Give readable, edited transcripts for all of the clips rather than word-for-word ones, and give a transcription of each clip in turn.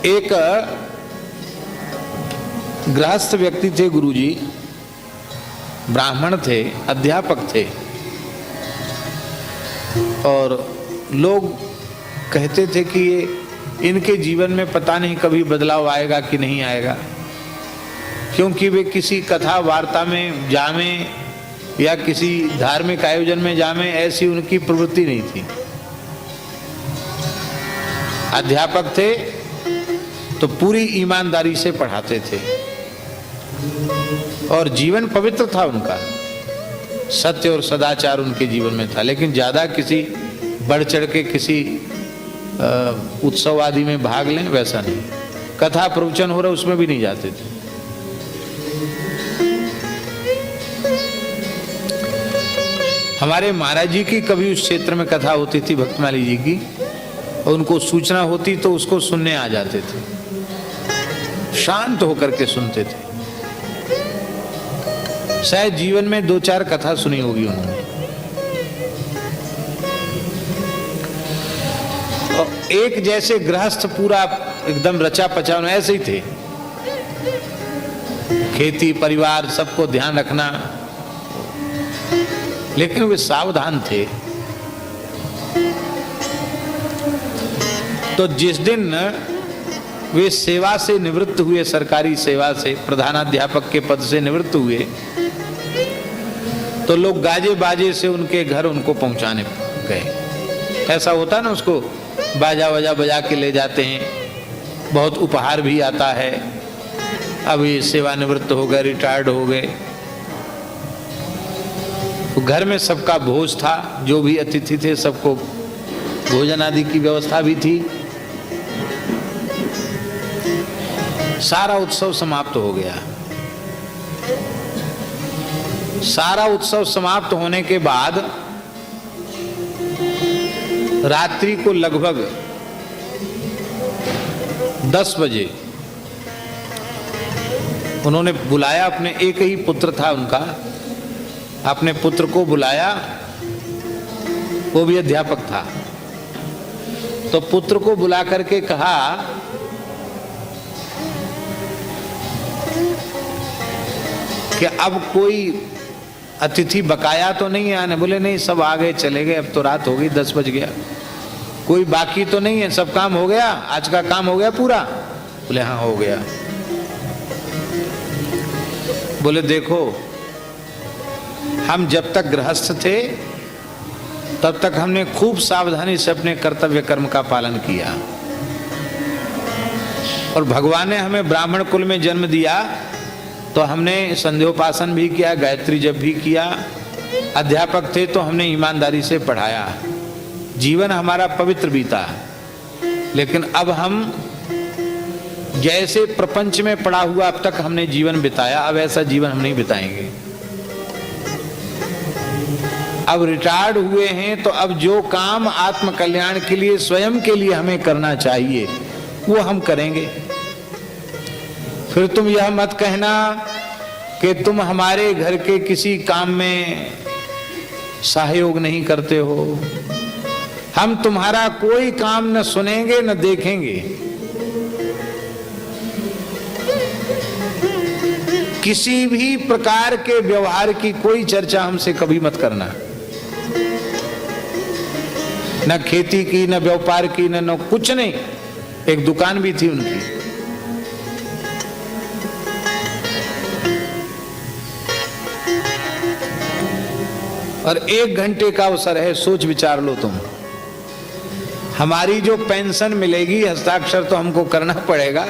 एक गृहस्थ व्यक्ति थे, गुरुजी ब्राह्मण थे, अध्यापक थे, और लोग कहते थे कि ये इनके जीवन में पता नहीं कभी बदलाव आएगा कि नहीं आएगा, क्योंकि वे किसी कथा वार्ता में जामे या किसी धार्मिक आयोजन में जामे, ऐसी उनकी प्रवृत्ति नहीं थी। अध्यापक थे तो पूरी ईमानदारी से पढ़ाते थे और जीवन पवित्र था उनका, सत्य और सदाचार उनके जीवन में था। लेकिन ज्यादा किसी बढ़ चढ़ के किसी उत्सव आदि में भाग लें वैसा नहीं, कथा प्रवचन हो रहा उसमें भी नहीं जाते थे। हमारे महाराज जी की कभी उस क्षेत्र में कथा होती थी, भक्तमाली जी की, और उनको सूचना होती तो उसको सुनने आ जाते थे, शांत होकर के सुनते थे। शायद जीवन में 2-4 कथा सुनी होगी उन्होंने। और एक जैसे गृहस्थ पूरा एकदम रचा पचा ऐसे ही थे, खेती परिवार सबको ध्यान रखना, लेकिन वे सावधान थे। तो जिस दिन वे सेवा से निवृत्त हुए, सरकारी सेवा से प्रधानाध्यापक के पद से निवृत्त हुए, तो लोग गाजे बाजे से उनके घर उनको पहुंचाने गए। ऐसा होता ना, उसको बाजा वजा बजा के ले जाते हैं, बहुत उपहार भी आता है। अभी सेवानिवृत्त हो गए, रिटायर्ड हो गए, तो घर में सबका भोज था, जो भी अतिथि थे सबको भोजन आदि की व्यवस्था भी थी। सारा उत्सव समाप्त हो गया। सारा उत्सव समाप्त होने के बाद रात्रि को लगभग 10 बजे उन्होंने बुलाया, अपने एक ही पुत्र था उनका, अपने पुत्र को बुलाया, वो भी अध्यापक था। तो पुत्र को बुला करके कहा कि अब कोई अतिथि बकाया तो नहीं है आने? बोले नहीं, सब आ गए चले गए, अब तो रात हो गई, 10 बज गया, कोई बाकी तो नहीं है, सब काम हो गया, आज का काम हो गया पूरा? बोले हाँ हो गया। बोले देखो, हम जब तक गृहस्थ थे तब तक हमने खूब सावधानी से अपने कर्तव्य कर्म का पालन किया, और भगवान ने हमें ब्राह्मण कुल में जन्म दिया तो हमने संध्योपासन भी किया, गायत्री जप भी किया, अध्यापक थे तो हमने ईमानदारी से पढ़ाया, जीवन हमारा पवित्र बीता। लेकिन अब हम जैसे प्रपंच में पड़ा हुआ अब तक हमने जीवन बिताया, अब ऐसा जीवन हम नहीं बिताएंगे। अब रिटायर्ड हुए हैं तो अब जो काम आत्म कल्याण के लिए, स्वयं के लिए हमें करना चाहिए वो हम करेंगे। फिर तुम यह मत कहना कि तुम हमारे घर के किसी काम में सहयोग नहीं करते हो, हम तुम्हारा कोई काम न सुनेंगे न देखेंगे। किसी भी प्रकार के व्यवहार की कोई चर्चा हमसे कभी मत करना, न खेती की, न व्यापार की, न कुछ नहीं। एक दुकान भी थी उनकी। और 1 घंटे का अवसर है, सोच विचार लो तुम। हमारी जो पेंशन मिलेगी, हस्ताक्षर तो हमको करना पड़ेगा,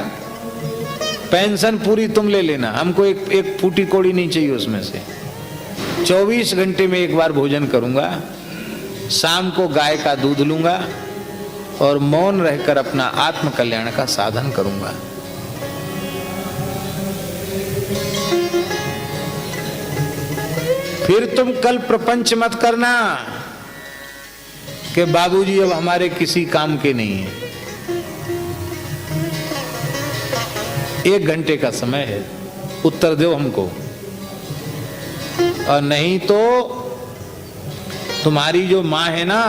पेंशन पूरी तुम ले लेना, हमको एक फूटी कोड़ी नहीं चाहिए उसमें से। 24 घंटे में एक बार भोजन करूंगा, शाम को गाय का दूध लूंगा और मौन रहकर अपना आत्म कल्याण का साधन करूंगा। फिर तुम कल प्रपंच मत करना कि बाबूजी अब हमारे किसी काम के नहीं है। 1 घंटे का समय है, उत्तर दो हमको, और नहीं तो तुम्हारी जो माँ है ना,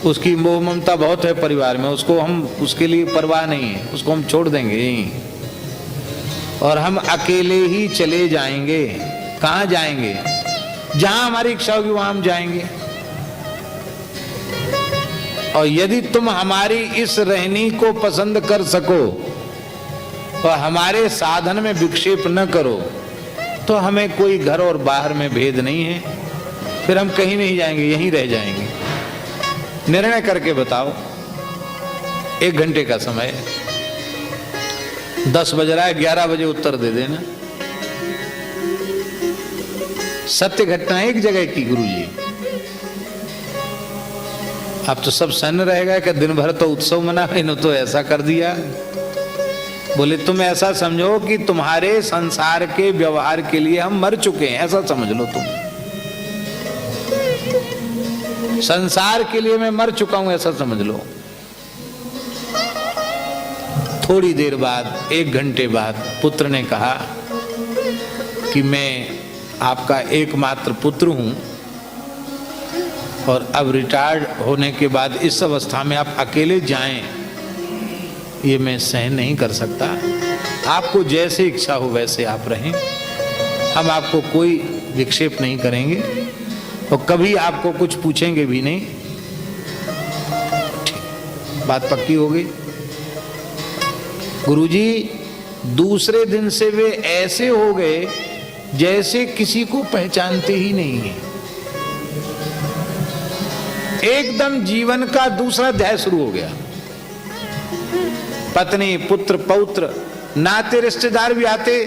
उसकी मोह ममता बहुत है परिवार में, उसको हम, उसके लिए परवाह नहीं है, उसको हम छोड़ देंगे यहीं और हम अकेले ही चले जाएंगे। कहाँ जाएंगे? जहां हमारी इच्छा होगी वहां हम जाएंगे। और यदि तुम हमारी इस रहनी को पसंद कर सको और हमारे साधन में विक्षेप न करो तो हमें कोई घर और बाहर में भेद नहीं है, फिर हम कहीं नहीं जाएंगे, यहीं रह जाएंगे। निर्णय करके बताओ। 1 घंटे का समय, 10 बज रहा है, 11 बजे उत्तर दे देना। सत्य घटना एक जगह की गुरुजी। अब तो सब सन्न रहेगा कि दिन भर तो उत्सव मना, इन्होंने तो ऐसा कर दिया। बोले तुम ऐसा समझो कि तुम्हारे संसार के व्यवहार के लिए हम मर चुके हैं, ऐसा समझ लो। तुम संसार के लिए मैं मर चुका हूं, ऐसा समझ लो। थोड़ी देर बाद, 1 घंटे बाद पुत्र ने कहा कि मैं आपका एकमात्र पुत्र हूं और अब रिटायर्ड होने के बाद इस अवस्था में आप अकेले जाएं, ये मैं सहन नहीं कर सकता। आपको जैसे इच्छा हो वैसे आप रहें, हम आपको कोई विक्षेप नहीं करेंगे और कभी आपको कुछ पूछेंगे भी नहीं। बात पक्की हो गई। गुरुजी दूसरे दिन से वे ऐसे हो गए जैसे किसी को पहचानते ही नहीं है। एकदम जीवन का दूसरा अध्याय शुरू हो गया। पत्नी, पुत्र, पौत्र, नाते रिश्तेदार भी आते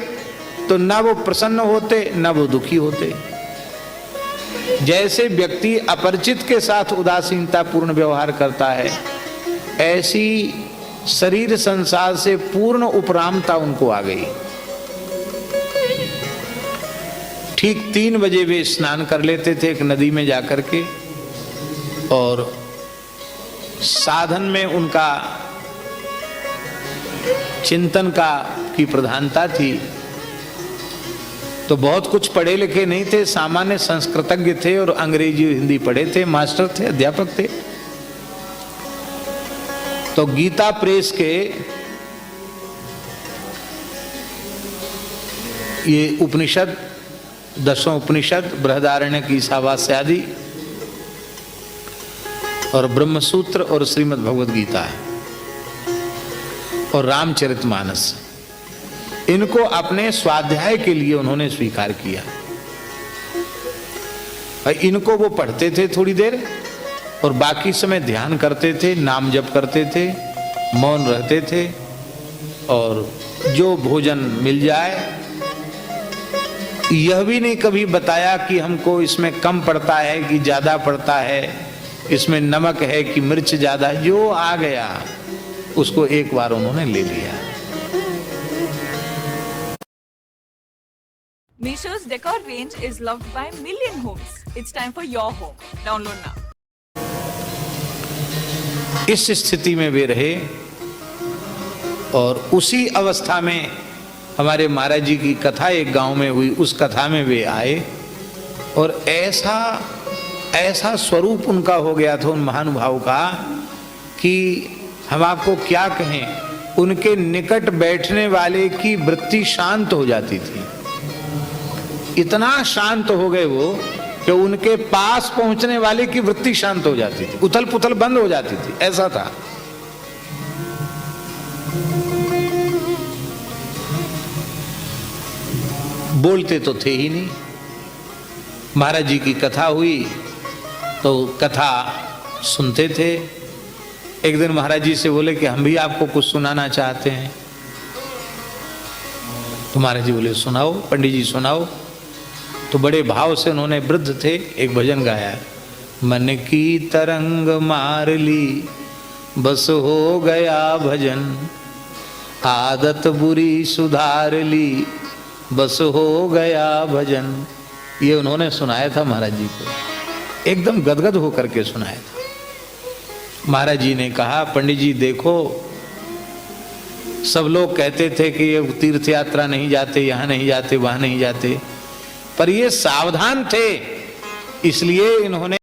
तो न वो प्रसन्न होते न वो दुखी होते। जैसे व्यक्ति अपरिचित के साथ उदासीनता पूर्ण व्यवहार करता है, ऐसी शरीर संसार से पूर्ण उपरामता उनको आ गई। ठीक 3 बजे वे स्नान कर लेते थे एक नदी में जाकर के, और साधन में उनका चिंतन की प्रधानता थी। तो बहुत कुछ पढ़े लिखे नहीं थे, सामान्य संस्कृतज्ञ थे और अंग्रेजी हिंदी पढ़े थे, मास्टर थे, अध्यापक थे। तो गीता प्रेस के ये उपनिषद, 10 उपनिषद, बृहदारण्यक, ईशावास्य आदि और ब्रह्मसूत्र और श्रीमद् भगवद गीता है और रामचरितमानस, इनको अपने स्वाध्याय के लिए उन्होंने स्वीकार किया। इनको वो पढ़ते थे थोड़ी देर और बाकी समय ध्यान करते थे, नाम जप करते थे, मौन रहते थे और जो भोजन मिल जाए, यह भी नहीं कभी बताया कि हमको इसमें कम पड़ता है कि ज्यादा पड़ता है, इसमें नमक है कि मिर्च ज्यादा, जो आ गया उसको एक बार उन्होंने ले लिया। Misho's decor range is loved by million homes. It's time for your home. Download now. इस स्थिति में वे रहे और उसी अवस्था में हमारे महाराज जी की कथा एक गांव में हुई, उस कथा में वे आए और ऐसा स्वरूप उनका हो गया था उन महानुभाव का कि हम आपको क्या कहें। उनके निकट बैठने वाले की वृत्ति शांत हो जाती थी। इतना शांत हो गए वो कि उनके पास पहुंचने वाले की वृत्ति शांत हो जाती थी, उथल पुथल बंद हो जाती थी, ऐसा था। बोलते तो थे ही नहीं। महाराज जी की कथा हुई तो कथा सुनते थे। एक दिन महाराज जी से बोले कि हम भी आपको कुछ सुनाना चाहते हैं। तो महाराज जी बोले सुनाओ पंडित जी, सुनाओ। तो बड़े भाव से उन्होंने, वृद्ध थे, एक भजन गाया, मन की तरंग मार ली बस हो गया भजन, आदत बुरी सुधार ली बस हो गया भजन। ये उन्होंने सुनाया था महाराज जी को, एकदम गदगद होकर के सुनाया था। महाराज जी ने कहा, पंडित जी देखो, सब लोग कहते थे कि ये तीर्थ यात्रा नहीं जाते, यहाँ नहीं जाते, वहां नहीं जाते, पर ये सावधान थे, इसलिए इन्होंने